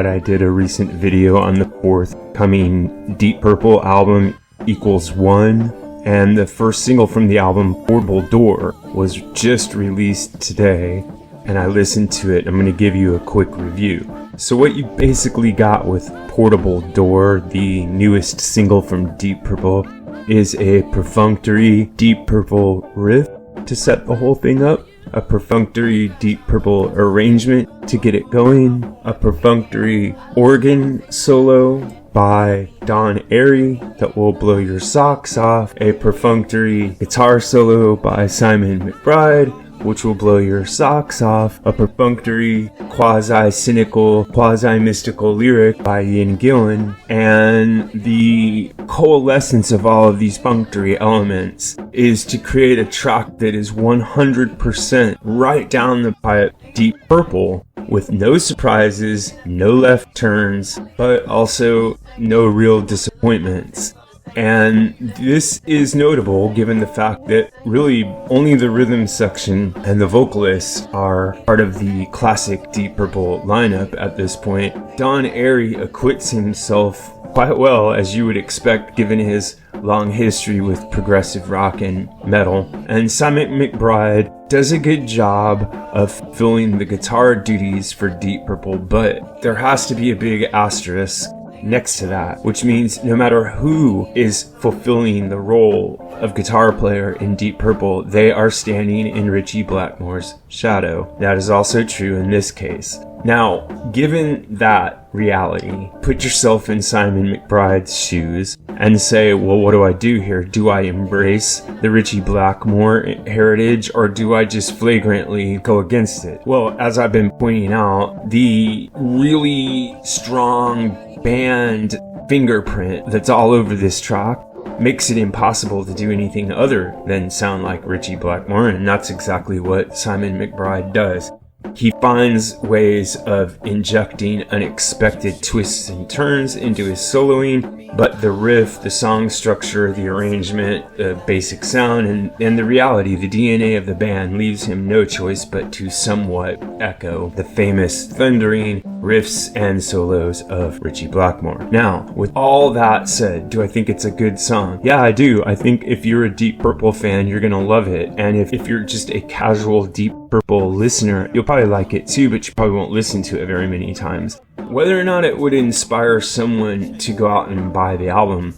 McBride. I did a recent video on the forthcoming Deep Purple album, Equals One, and the first single from the album, Portable Door, was just released today, and I listened to it. I'm going to give you a quick review. So what you basically got with Portable Door, the newest single from Deep Purple, is a perfunctory Deep Purple riff to set the whole thing up, a perfunctory Deep Purple arrangement to get it going, a perfunctory organ solo by Don Airy that will blow your socks off, a perfunctory guitar solo by Simon McBride which will blow your socks off, a perfunctory, quasi-cynical, quasi-mystical lyric by Ian Gillan, and the coalescence of all of these functory elements is to create a track that is 100% right down the pipe Deep Purple, with no surprises, no left turns, but also no real disappointments. And this is notable given the fact that really only the rhythm section and the vocalists are part of the classic Deep Purple lineup at this point. Don Airy acquits himself quite well, as you would expect given his long history with progressive rock and metal. And Simon McBride does a good job of filling the guitar duties for Deep Purple, but there has to be a big asterisk next to that, which means no matter who is fulfilling the role of guitar player in Deep Purple, they are standing in Ritchie Blackmore's shadow. That is also true in this case. Now, given that reality, put yourself in Simon McBride's shoes and say, well, what do I do here? Do I embrace the Ritchie Blackmore heritage, or do I just flagrantly go against it? Well, as I've been pointing out, the really strong band fingerprint that's all over this track makes it impossible to do anything other than sound like Ritchie Blackmore, and that's exactly what Simon McBride does. He finds ways of injecting unexpected twists and turns into his soloing, but the riff, the song structure, the arrangement, the basic sound, and the reality, the DNA of the band leaves him no choice but to somewhat echo the famous thundering riffs and solos of Ritchie Blackmore. Now, with all that said, do I think it's a good song? Yeah, I do. I think if you're a Deep Purple fan, you're gonna love it. And if you're just a casual Deep Purple listener, you'll probably like it too, but you probably won't listen to it very many times. Whether or not it would inspire someone to go out and buy the album,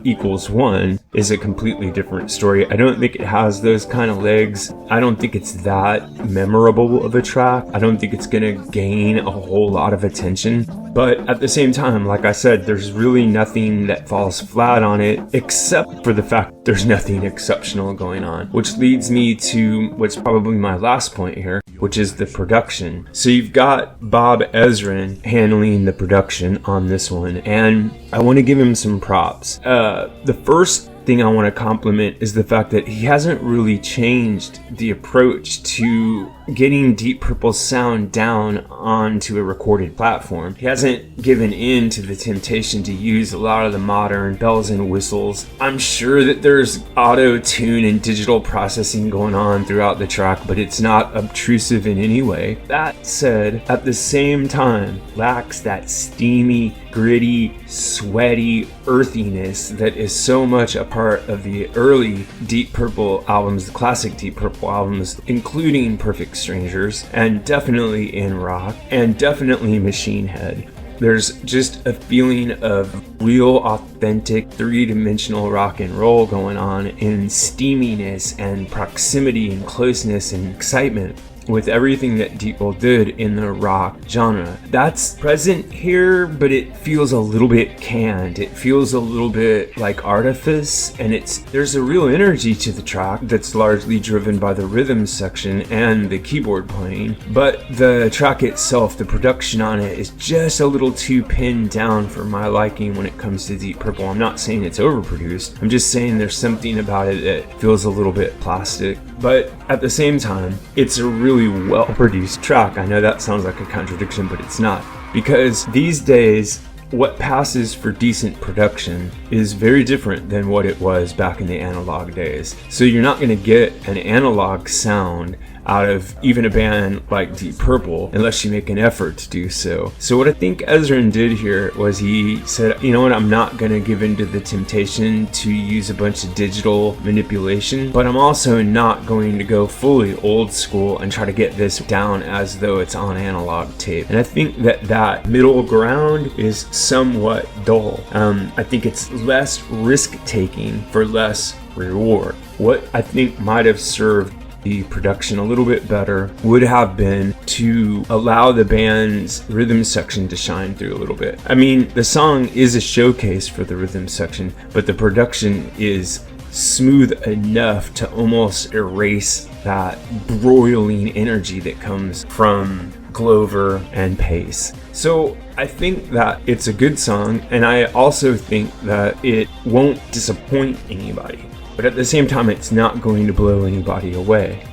Equals One, is a completely different story. I don't think it has those kind of legs. I don't think it's that memorable of a track. I don't think it's gonna gain a whole lot of attention. But at the same time, like I said, there's really nothing that falls flat on it, except for the fact there's nothing exceptional going on. Which leads me to what's probably my last point here, which is the production. So you've got Bob Ezrin handling the production on this one, and I want to give him some props. The first thing I want to compliment is the fact that he hasn't really changed the approach to getting Deep Purple's sound down onto a recorded platform. He hasn't given in to the temptation to use a lot of the modern bells and whistles. I'm sure that there's auto-tune and digital processing going on throughout the track, but it's not obtrusive in any way. That said, at the same time, lacks that steamy, gritty, sweaty earthiness that is so much a part of the early Deep Purple albums, the classic Deep Purple albums, including Perfect Strangers, and definitely In Rock, and definitely Machine Head. There's just a feeling of real, authentic, three-dimensional rock and roll going on in steaminess and proximity and closeness and excitement with everything that Deep Purple did in the rock genre. That's present here, but it feels a little bit canned. It feels a little bit like artifice, and there's a real energy to the track that's largely driven by the rhythm section and the keyboard playing. But the track itself, the production on it, is just a little too pinned down for my liking when it comes to Deep Purple. I'm not saying it's overproduced. I'm just saying there's something about it that feels a little bit plastic. But at the same time, it's a really well-produced track. I know that sounds like a contradiction, but it's not. Because these days, what passes for decent production is very different than what it was back in the analog days. So you're not going to get an analog sound out of even a band like Deep Purple unless you make an effort to do so. So what I think Ezrin did here was he said, you know what, I'm not going to give into the temptation to use a bunch of digital manipulation, but I'm also not going to go fully old school and try to get this down as though it's on analog tape. And I think that middle ground is somewhat dull. I think it's less risk-taking for less reward. What I think might have served the production a little bit better would have been to allow the band's rhythm section to shine through a little bit. I mean, the song is a showcase for the rhythm section, but the production is smooth enough to almost erase that broiling energy that comes from Glover and Pace. So I think that it's a good song, and I also think that it won't disappoint anybody. But at the same time, it's not going to blow anybody away.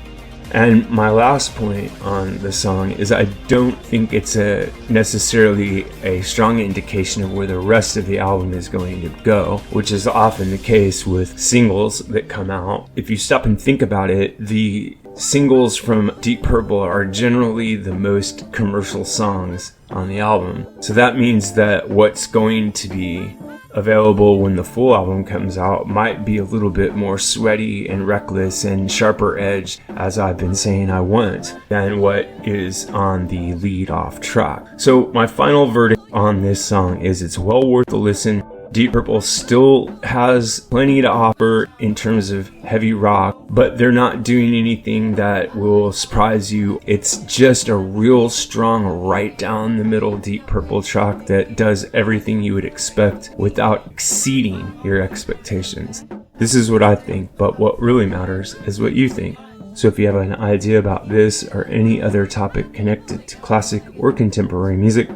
And my last point on the song is I don't think it's necessarily a strong indication of where the rest of the album is going to go, which is often the case with singles that come out. If you stop and think about it, the singles from Deep Purple are generally the most commercial songs on the album. So that means that what's going to be available when the full album comes out might be a little bit more sweaty and reckless and sharper edged, as I've been saying I want, than what is on the lead off track. So my final verdict on this song is it's well worth a listen. Deep Purple still has plenty to offer in terms of heavy rock, but they're not doing anything that will surprise you. It's just a real strong right down the middle Deep Purple track that does everything you would expect without exceeding your expectations. This is what I think, but what really matters is what you think. So if you have an idea about this or any other topic connected to classic or contemporary music,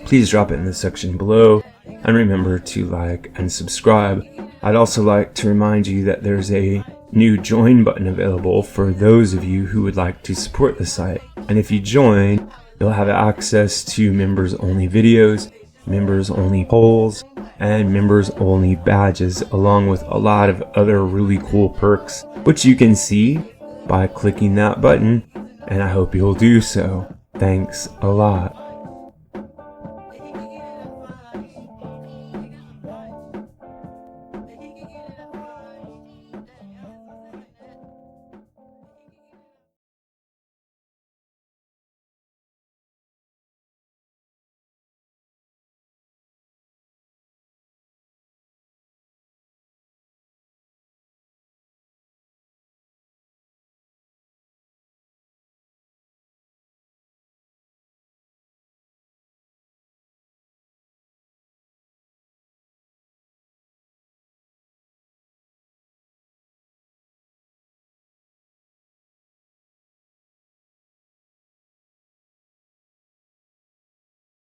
please drop it in the section below. And remember to like and subscribe. I'd also like to remind you that there's a new join button available for those of you who would like to support the site. And if you join, you'll have access to members only videos, members only polls, and members only badges, along with a lot of other really cool perks, which you can see by clicking that button. And I hope you'll do so. Thanks a lot.